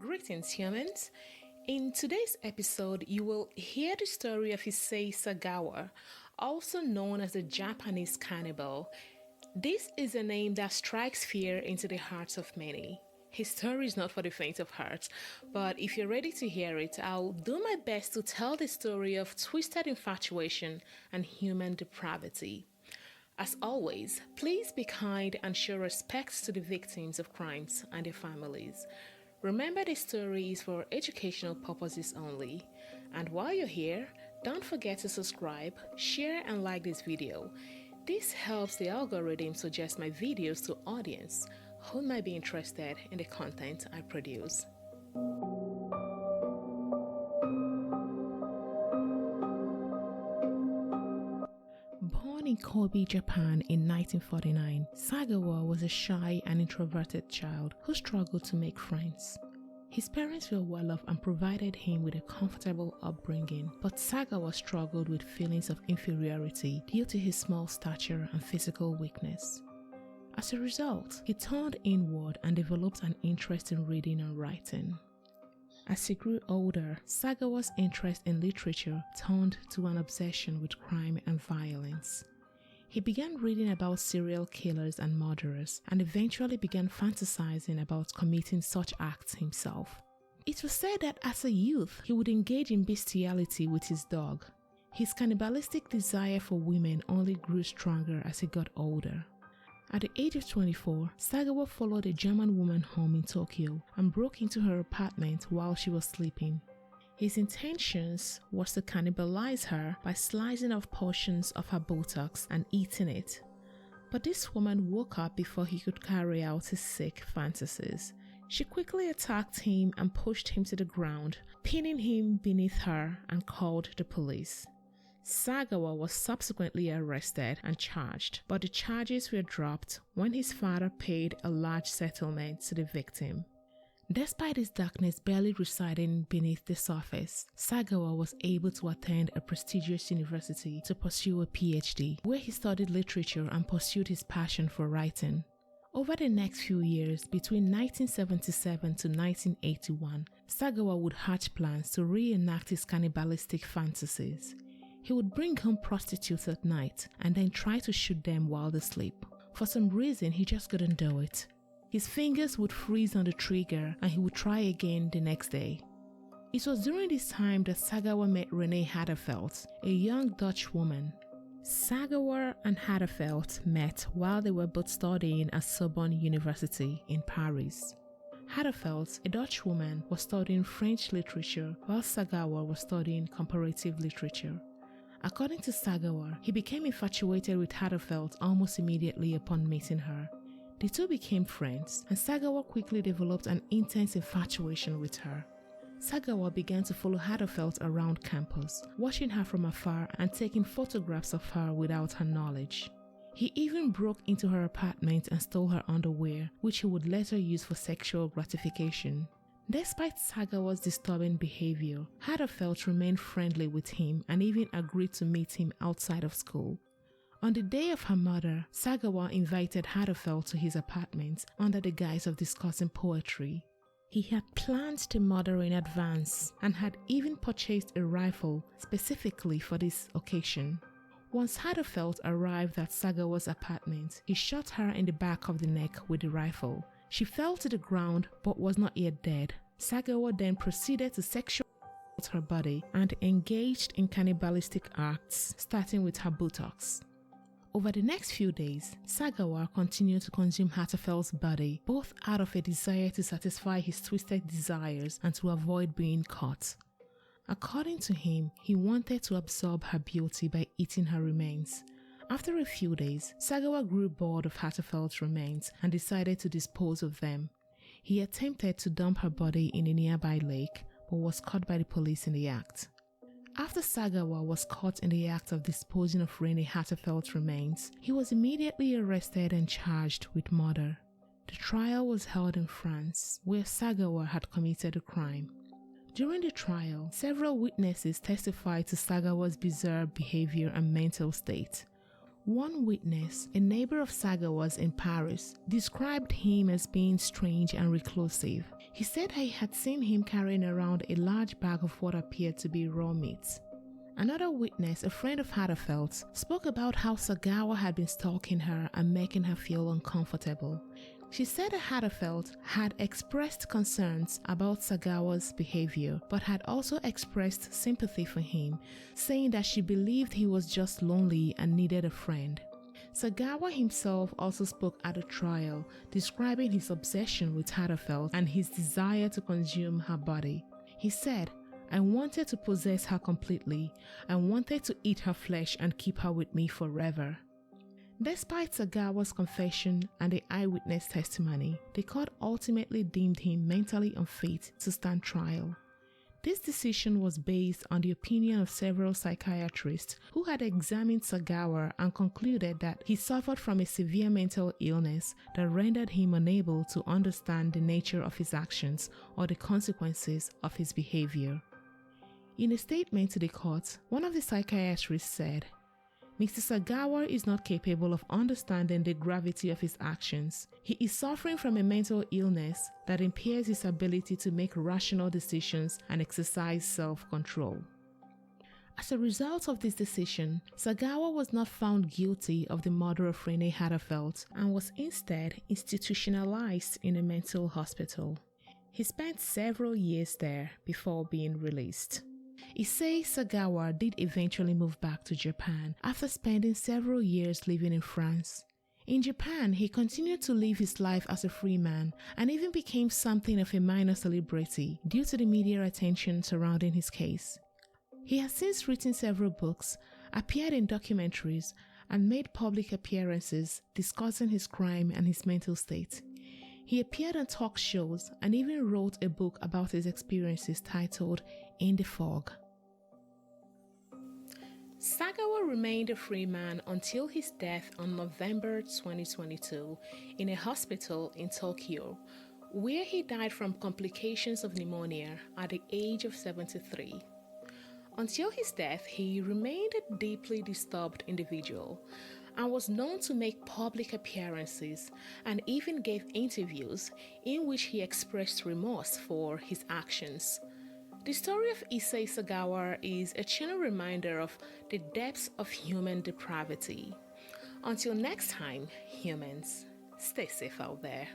Greetings, humans. In today's episode, you will hear the story of Issei Sagawa, also known as the Japanese cannibal. This is a name that strikes fear into the hearts of many. His story is not for the faint of heart, but if you're ready to hear it, I'll do my best to tell the story of twisted infatuation and human depravity. As always, please be kind and show respect to the victims of crimes and their families. Remember, this story is for educational purposes only. And while you're here, don't forget to subscribe, share and like this video. This helps the algorithm suggest my videos to audience who might be interested in the content I produce. Born in Kobe, Japan in 1949, Sagawa was a shy and introverted child who struggled to make friends. His parents were well off and provided him with a comfortable upbringing, but Sagawa struggled with feelings of inferiority due to his small stature and physical weakness. As a result, he turned inward and developed an interest in reading and writing. As he grew older, Sagawa's interest in literature turned to an obsession with crime and violence. He began reading about serial killers and murderers and eventually began fantasizing about committing such acts himself. It was said that as a youth, he would engage in bestiality with his dog. His cannibalistic desire for women only grew stronger as he got older. At the age of 24, Sagawa followed a German woman home in Tokyo and broke into her apartment while she was sleeping. His intentions was to cannibalize her by slicing off portions of her buttocks and eating it. But this woman woke up before he could carry out his sick fantasies. She quickly attacked him and pushed him to the ground, pinning him beneath her, and called the police. Sagawa was subsequently arrested and charged, but the charges were dropped when his father paid a large settlement to the victim. Despite his darkness barely residing beneath the surface, Sagawa was able to attend a prestigious university to pursue a PhD, where he studied literature and pursued his passion for writing. Over the next few years, between 1977 to 1981, Sagawa would hatch plans to reenact his cannibalistic fantasies. He would bring home prostitutes at night and then try to shoot them while they sleep. For some reason, he just couldn't do it. His fingers would freeze on the trigger and he would try again the next day. It was during this time that Sagawa met Renee Hadderfeld, a young Dutch woman. Sagawa and Hadderfeld met while they were both studying at Sorbonne University in Paris. Hadderfeld, a Dutch woman, was studying French literature while Sagawa was studying comparative literature. According to Sagawa, he became infatuated with Hadderfeld almost immediately upon meeting her. The two became friends, and Sagawa quickly developed an intense infatuation with her. Sagawa began to follow Hadderfeld around campus, watching her from afar and taking photographs of her without her knowledge. He even broke into her apartment and stole her underwear, which he would later use for sexual gratification. Despite Sagawa's disturbing behavior, Hadderfeld remained friendly with him and even agreed to meet him outside of school. On the day of her murder, Sagawa invited Hadderfeld to his apartment under the guise of discussing poetry. He had planned the murder in advance and had even purchased a rifle specifically for this occasion. Once Hadderfeld arrived at Sagawa's apartment, he shot her in the back of the neck with the rifle. She fell to the ground but was not yet dead. Sagawa then proceeded to sexually assault her body and engaged in cannibalistic acts, starting with her buttocks. Over the next few days, Sagawa continued to consume Hadderfeld's body, both out of a desire to satisfy his twisted desires and to avoid being caught. According to him, he wanted to absorb her beauty by eating her remains. After a few days, Sagawa grew bored of Hadderfeld's remains and decided to dispose of them. He attempted to dump her body in a nearby lake, but was caught by the police in the act. After Sagawa was caught in the act of disposing of Renee Hadderfeld's remains, he was immediately arrested and charged with murder. The trial was held in France, where Sagawa had committed a crime. During the trial, several witnesses testified to Sagawa's bizarre behavior and mental state. One witness, a neighbor of Sagawa's in Paris, described him as being strange and reclusive. He said he had seen him carrying around a large bag of what appeared to be raw meat. Another witness, a friend of Hatterfeld's, spoke about how Sagawa had been stalking her and making her feel uncomfortable. She said that Hatterfeld had expressed concerns about Sagawa's behavior, but had also expressed sympathy for him, saying that she believed he was just lonely and needed a friend. Sagawa himself also spoke at the trial, describing his obsession with Hatterfeld and his desire to consume her body. He said, "I wanted to possess her completely. I wanted to eat her flesh and keep her with me forever." Despite Sagawa's confession and the eyewitness testimony, the court ultimately deemed him mentally unfit to stand trial. This decision was based on the opinion of several psychiatrists who had examined Sagawa and concluded that he suffered from a severe mental illness that rendered him unable to understand the nature of his actions or the consequences of his behavior. In a statement to the court, one of the psychiatrists said, "Mr. Sagawa is not capable of understanding the gravity of his actions. He is suffering from a mental illness that impairs his ability to make rational decisions and exercise self-control." As a result of this decision, Sagawa was not found guilty of the murder of Rene Hatterfeld and was instead institutionalized in a mental hospital. He spent several years there before being released. Issei Sagawa did eventually move back to Japan after spending several years living in France. In Japan, he continued to live his life as a free man and even became something of a minor celebrity due to the media attention surrounding his case. He has since written several books, appeared in documentaries, and made public appearances discussing his crime and his mental state. He appeared on talk shows and even wrote a book about his experiences titled "In the Fog." Sagawa remained a free man until his death on November 2022 in a hospital in Tokyo, where he died from complications of pneumonia at the age of 73. Until his death, he remained a deeply disturbed individual and was known to make public appearances and even gave interviews in which he expressed remorse for his actions. The story of Issei Sagawa is a chilling reminder of the depths of human depravity. Until next time, humans, stay safe out there.